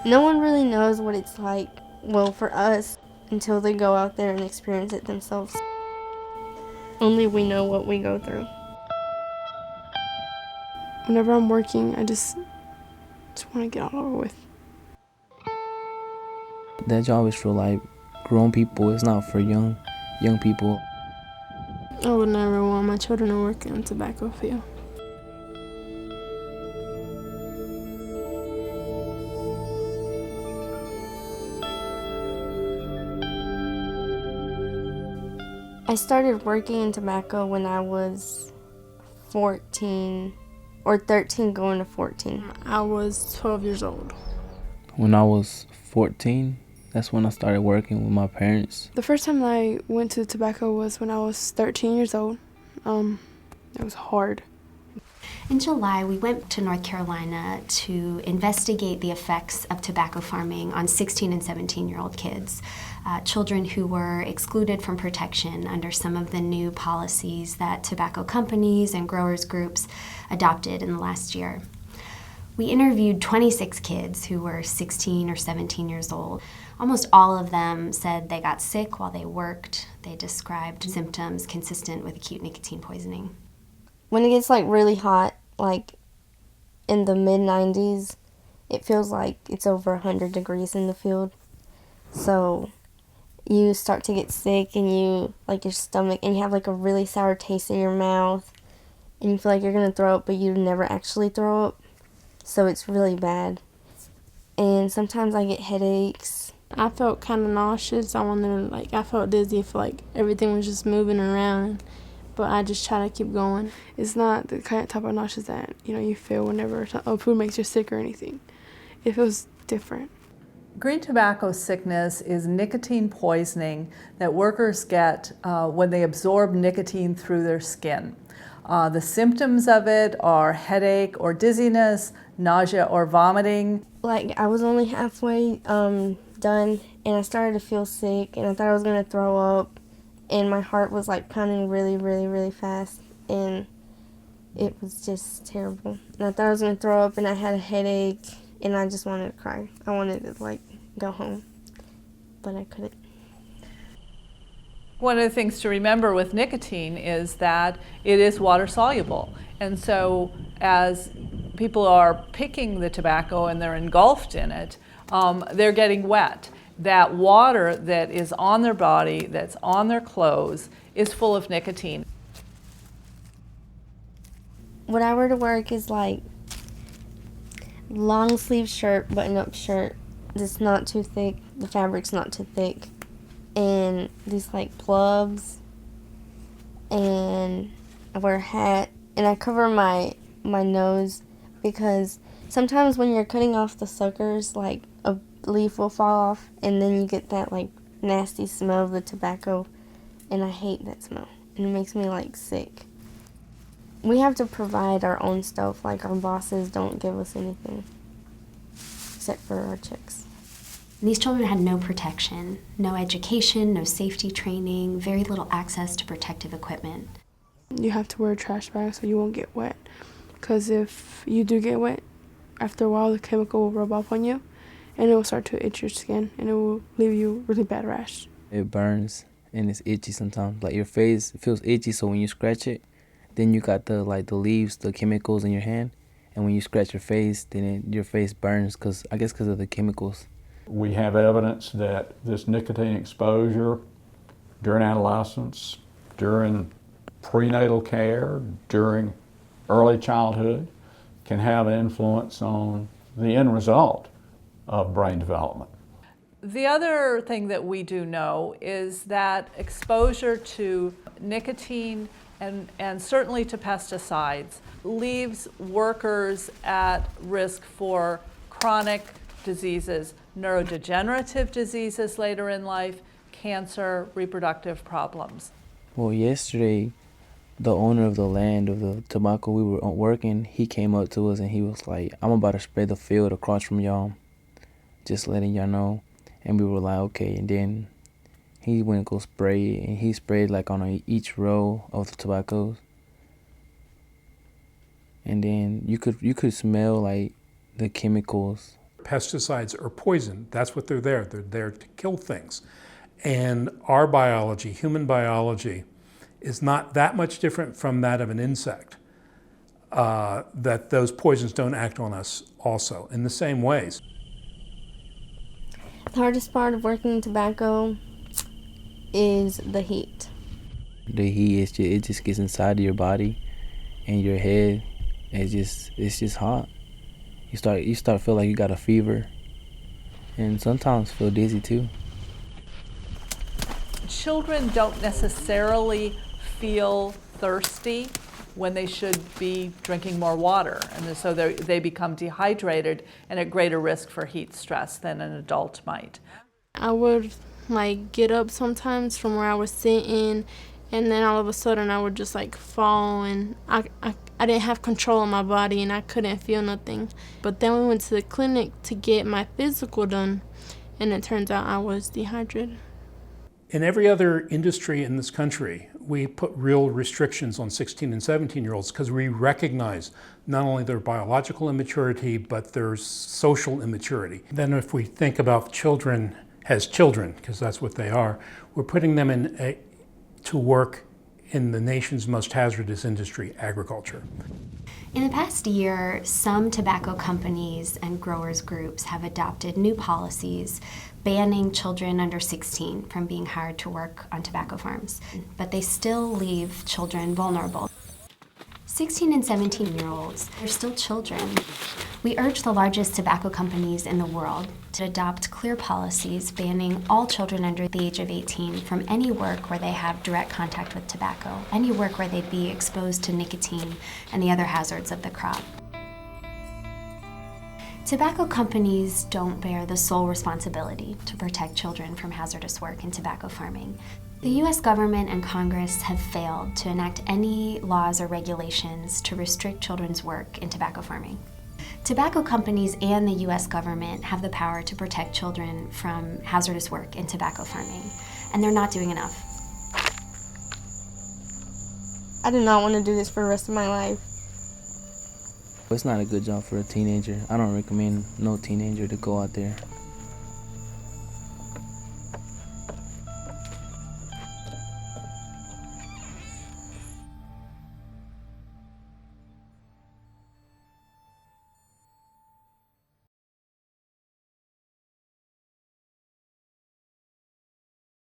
No one really knows what it's like, well, for us, until they go out there and experience it themselves. Only we know what we go through. Whenever I'm working, I just want to get it over with. That job is for like grown people. It's not for young people. I would never want my children to work in a tobacco field. I started working in tobacco when I was 14 or 13 going to 14. I was 12 years old. When I was 14, that's when I started working with my parents. The first time I went to tobacco was when I was 13 years old. It was hard. In July, we went to North Carolina to investigate the effects of tobacco farming on 16 and 17-year-old kids, children who were excluded from protection under some of the new policies that tobacco companies and growers groups adopted in the last year. We interviewed 26 kids who were 16 or 17 years old. Almost all of them said they got sick while they worked. They described symptoms consistent with acute nicotine poisoning. When it gets like really hot, like in the mid-90s, it feels like it's over 100 degrees in the field. So you start to get sick and you, like your stomach, and you have like a really sour taste in your mouth and you feel like you're going to throw up, but you never actually throw up. So it's really bad. And sometimes I get headaches. I felt kind of nauseous. I felt dizzy. I felt like everything was just moving around. But I just try to keep going. It's not the kind of type of nauseous that, you feel whenever food makes you sick or anything. It feels different. Green tobacco sickness is nicotine poisoning that workers get when they absorb nicotine through their skin. The symptoms of it are headache or dizziness, nausea or vomiting. Like I was only halfway done and I started to feel sick and I thought I was going to throw up. And my heart was like pounding really, really, really fast, and it was just terrible. And I thought I was going to throw up, and I had a headache, and I just wanted to cry. I wanted to like go home, but I couldn't. One of the things to remember with nicotine is that it is water soluble. And so as people are picking the tobacco and they're engulfed in it, they're getting wet. That water that is on their body, that's on their clothes, is full of nicotine. What I wear to work is like long sleeve shirt, button up shirt. It's not too thick, the fabric's not too thick. And these like gloves, and I wear a hat, and I cover my nose because sometimes when you're cutting off the suckers, like a leaf will fall off and then you get that like nasty smell of the tobacco, and I hate that smell and it makes me like sick. We have to provide our own stuff, like our bosses don't give us anything except for our checks. These children had no protection, no education, no safety training, very little access to protective equipment. You have to wear a trash bag so you won't get wet, because if you do get wet, after a while the chemical will rub off on you and it will start to itch your skin and it will leave you really bad rash. It burns and it's itchy sometimes. Like your face feels itchy, so when you scratch it, then you got the leaves, the chemicals in your hand, and when you scratch your face, then your face burns because of the chemicals. We have evidence that this nicotine exposure during adolescence, during prenatal care, during early childhood, can have an influence on the end result of brain development. The other thing that we do know is that exposure to nicotine and certainly to pesticides leaves workers at risk for chronic diseases, neurodegenerative diseases later in life, cancer, reproductive problems. Well, yesterday, the owner of the land of the tobacco we were working, he came up to us and he was like, "I'm about to spray the field across from y'all, just letting y'all know." And we were like, okay. And then he went to go spray, and he sprayed like on each row of the tobaccos. And then you could smell like the chemicals. pesticides are poison. That's what they're there. They're there to kill things. And our biology, human biology, is not that much different from that of an insect, that those poisons don't act on us also in the same ways. The hardest part of working in tobacco is the heat. The heat, it just gets inside of your body and your head. It's just hot. You start to feel like you got a fever, and sometimes feel dizzy too. Children don't necessarily feel thirsty when they should be drinking more water, and so they become dehydrated and at greater risk for heat stress than an adult might. I would get up sometimes from where I was sitting, and then all of a sudden I would just fall, and I didn't have control of my body and I couldn't feel nothing. But then we went to the clinic to get my physical done, and it turns out I was dehydrated. In every other industry in this country, we put real restrictions on 16 and 17-year-olds because we recognize not only their biological immaturity, but their social immaturity. Then if we think about children as children, because that's what they are, we're putting them to work in the nation's most hazardous industry, agriculture. In the past year, some tobacco companies and growers groups have adopted new policies banning children under 16 from being hired to work on tobacco farms, but they still leave children vulnerable. 16 and 17-year-olds are still children. We urge the largest tobacco companies in the world to adopt clear policies banning all children under the age of 18 from any work where they have direct contact with tobacco, any work where they'd be exposed to nicotine and the other hazards of the crop. Tobacco companies don't bear the sole responsibility to protect children from hazardous work in tobacco farming. The U.S. government and Congress have failed to enact any laws or regulations to restrict children's work in tobacco farming. Tobacco companies and the U.S. government have the power to protect children from hazardous work in tobacco farming, and they're not doing enough. I do not want to do this for the rest of my life. It's not a good job for a teenager. I don't recommend no teenager to go out there.